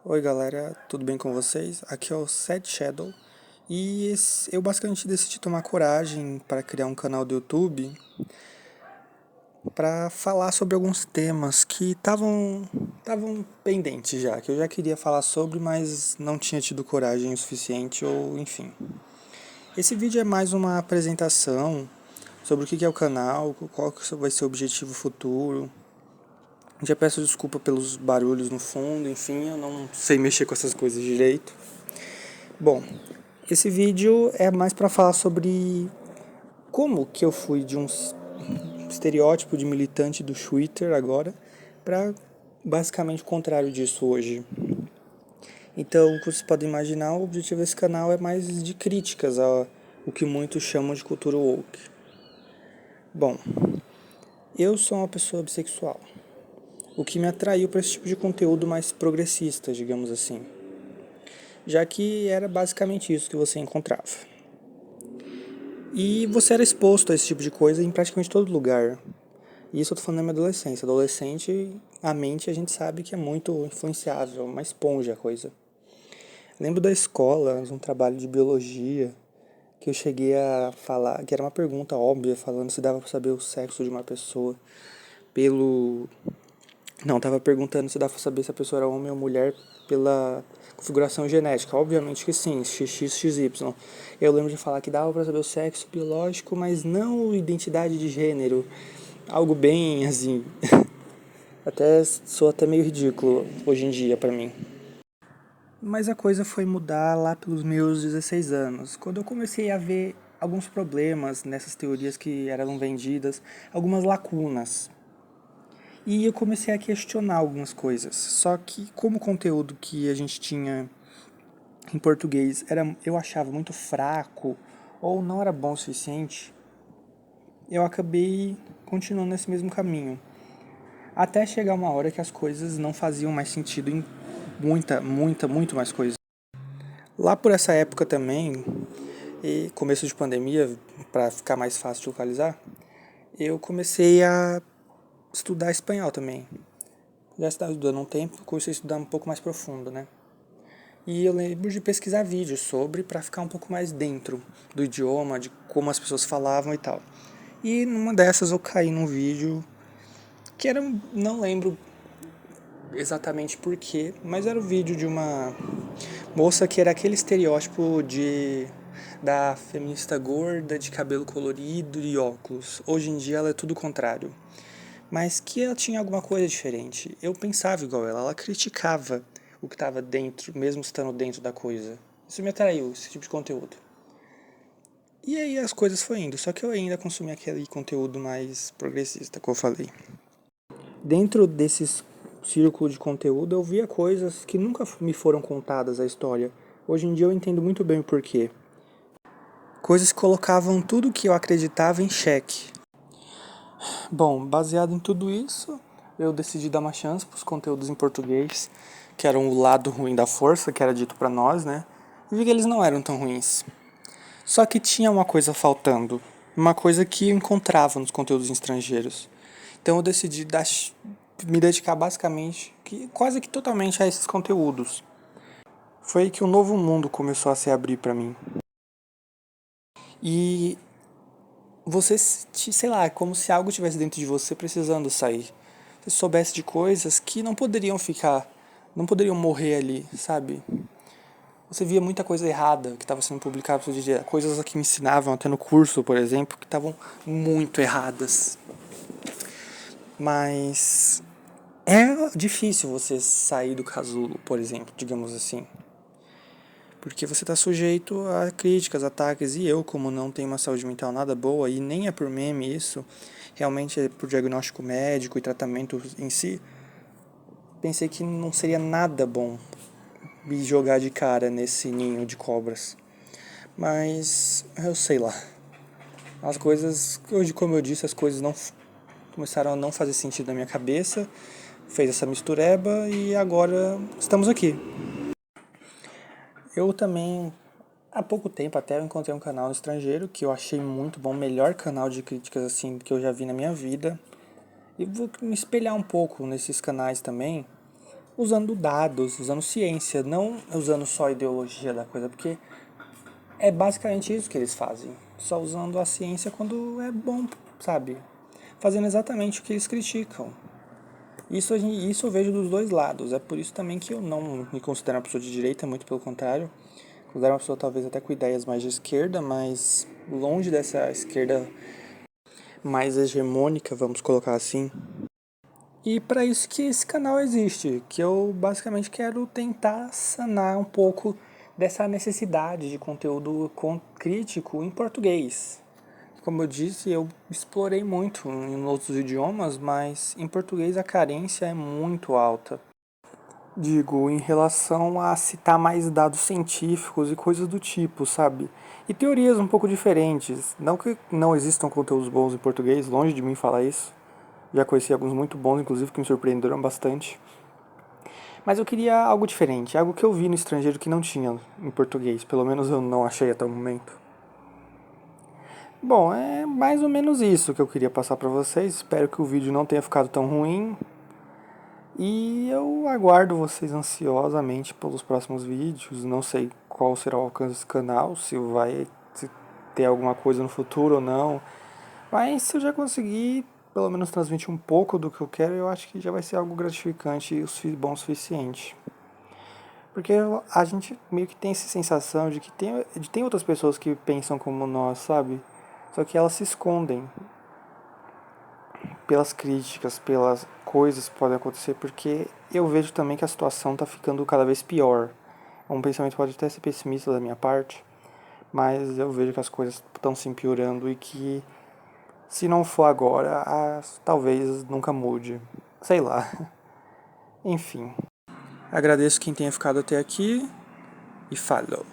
Oi galera, tudo bem com vocês? Aqui é o Sad Shadow e eu basicamente decidi tomar coragem para criar um canal do YouTube para falar sobre alguns temas que estavam pendentes já, que eu já queria falar sobre, mas não tinha tido coragem o suficiente ou enfim. Esse vídeo é mais uma apresentação sobre o que é o canal, qual que vai ser o objetivo futuro. Já peço desculpa pelos barulhos no fundo, enfim, eu não sei mexer com essas coisas direito. Bom, esse vídeo é mais para falar sobre como que eu fui de um estereótipo de militante do Twitter agora para basicamente o contrário disso hoje. Então, como vocês podem imaginar, o objetivo desse canal é mais de críticas ao o que muitos chamam de cultura woke. Bom, eu sou uma pessoa bissexual, o que me atraiu para esse tipo de conteúdo mais progressista, digamos assim, já que era basicamente isso que você encontrava. E você era exposto a esse tipo de coisa em praticamente todo lugar. E isso eu tô falando da minha adolescência. Adolescente, a mente a gente sabe que é muito influenciável, uma esponja a coisa. Lembro da escola, um trabalho de biologia, que eu cheguei a falar, que era uma pergunta óbvia, falando se dava pra saber o sexo de uma pessoa pelo... Não, tava perguntando se dava pra saber se a pessoa era homem ou mulher pela configuração genética. Obviamente que sim, XX, XY. Eu lembro de falar que dava pra saber o sexo biológico, mas não identidade de gênero. Algo bem assim. Até sou até meio ridículo hoje em dia pra mim. Mas a coisa foi mudar lá pelos meus 16 anos, quando eu comecei a ver alguns problemas nessas teorias que eram vendidas, algumas lacunas. E eu comecei a questionar algumas coisas. Só que como o conteúdo que a gente tinha em português eu achava muito fraco ou não era bom o suficiente, eu acabei continuando nesse mesmo caminho. Até chegar uma hora que as coisas não faziam mais sentido em muito mais coisas. Lá por essa época também, e começo de pandemia, para ficar mais fácil de localizar, eu comecei a estudar espanhol também. Já estava estudando um tempo, comecei a estudar um pouco mais profundo, né? E eu lembro de pesquisar vídeos sobre para ficar um pouco mais dentro do idioma, de como as pessoas falavam e tal. E numa dessas eu caí num vídeo que era, não lembro exatamente porquê, mas era o vídeo de uma moça que era aquele estereótipo da feminista gorda, de cabelo colorido e óculos. Hoje em dia ela é tudo o contrário. Mas que ela tinha alguma coisa diferente. Eu pensava igual ela criticava o que estava dentro, mesmo estando dentro da coisa. Isso me atraiu, esse tipo de conteúdo. E aí as coisas foram indo, só que eu ainda consumi aquele conteúdo mais progressista, como eu falei. Dentro desses círculos de conteúdo eu via coisas que nunca me foram contadas a história. Hoje em dia eu entendo muito bem o porquê. Coisas que colocavam tudo que eu acreditava em xeque. Bom, baseado em tudo isso, eu decidi dar uma chance para os conteúdos em português, que eram o lado ruim da força, que era dito para nós, né? E vi que eles não eram tão ruins. Só que tinha uma coisa faltando, uma coisa que eu encontrava nos conteúdos estrangeiros. Então eu decidi me dedicar basicamente, quase que totalmente a esses conteúdos. Foi aí que um novo mundo começou a se abrir para mim. E você, sei lá, é como se algo tivesse dentro de você precisando sair. Você soubesse de coisas que não poderiam ficar, não poderiam morrer ali, sabe? Você via muita coisa errada que estava sendo publicada todo dia, coisas que me ensinavam até no curso, por exemplo, que estavam muito erradas. Mas é difícil você sair do casulo, por exemplo, digamos assim. Porque você está sujeito a críticas, ataques, e eu, como não tenho uma saúde mental nada boa, e nem é por meme isso, realmente é por diagnóstico médico e tratamento em si, pensei que não seria nada bom me jogar de cara nesse ninho de cobras. Mas eu sei lá. As coisas, hoje, como eu disse, as coisas não começaram a não fazer sentido na minha cabeça, fez essa mistureba e agora estamos aqui. Eu também, há pouco tempo até, eu encontrei um canal no estrangeiro que eu achei muito bom, o melhor canal de críticas assim que eu já vi na minha vida. E vou me espelhar um pouco nesses canais também, usando dados, usando ciência, não usando só a ideologia da coisa, porque é basicamente isso que eles fazem, só usando a ciência quando é bom, sabe? Fazendo exatamente o que eles criticam. Isso eu vejo dos dois lados, é por isso também que eu não me considero uma pessoa de direita, muito pelo contrário. Considero uma pessoa talvez até com ideias mais de esquerda, mas longe dessa esquerda mais hegemônica, vamos colocar assim. E para isso que esse canal existe, que eu basicamente quero tentar sanar um pouco dessa necessidade de conteúdo crítico em português. Como eu disse, eu explorei muito em outros idiomas, mas em português a carência é muito alta. Digo, em relação a citar mais dados científicos e coisas do tipo, sabe? E teorias um pouco diferentes. Não que não existam conteúdos bons em português, longe de mim falar isso. Já conheci alguns muito bons, inclusive, que me surpreenderam bastante. Mas eu queria algo diferente, algo que eu vi no estrangeiro que não tinha em português. Pelo menos eu não achei até o momento. Bom, é mais ou menos isso que eu queria passar pra vocês. Espero que o vídeo não tenha ficado tão ruim. E eu aguardo vocês ansiosamente pelos próximos vídeos. Não sei qual será o alcance desse canal, se ter alguma coisa no futuro ou não. Mas se eu já conseguir pelo menos transmitir um pouco do que eu quero, eu acho que já vai ser algo gratificante e bom o suficiente. Porque a gente meio que tem essa sensação de que tem outras pessoas que pensam como nós, sabe? Só que elas se escondem pelas críticas, pelas coisas que podem acontecer, porque eu vejo também que a situação está ficando cada vez pior. Um pensamento pode até ser pessimista da minha parte, mas eu vejo que as coisas estão se piorando e que se não for agora, talvez nunca mude. Sei lá. Enfim. Agradeço quem tenha ficado até aqui e falou.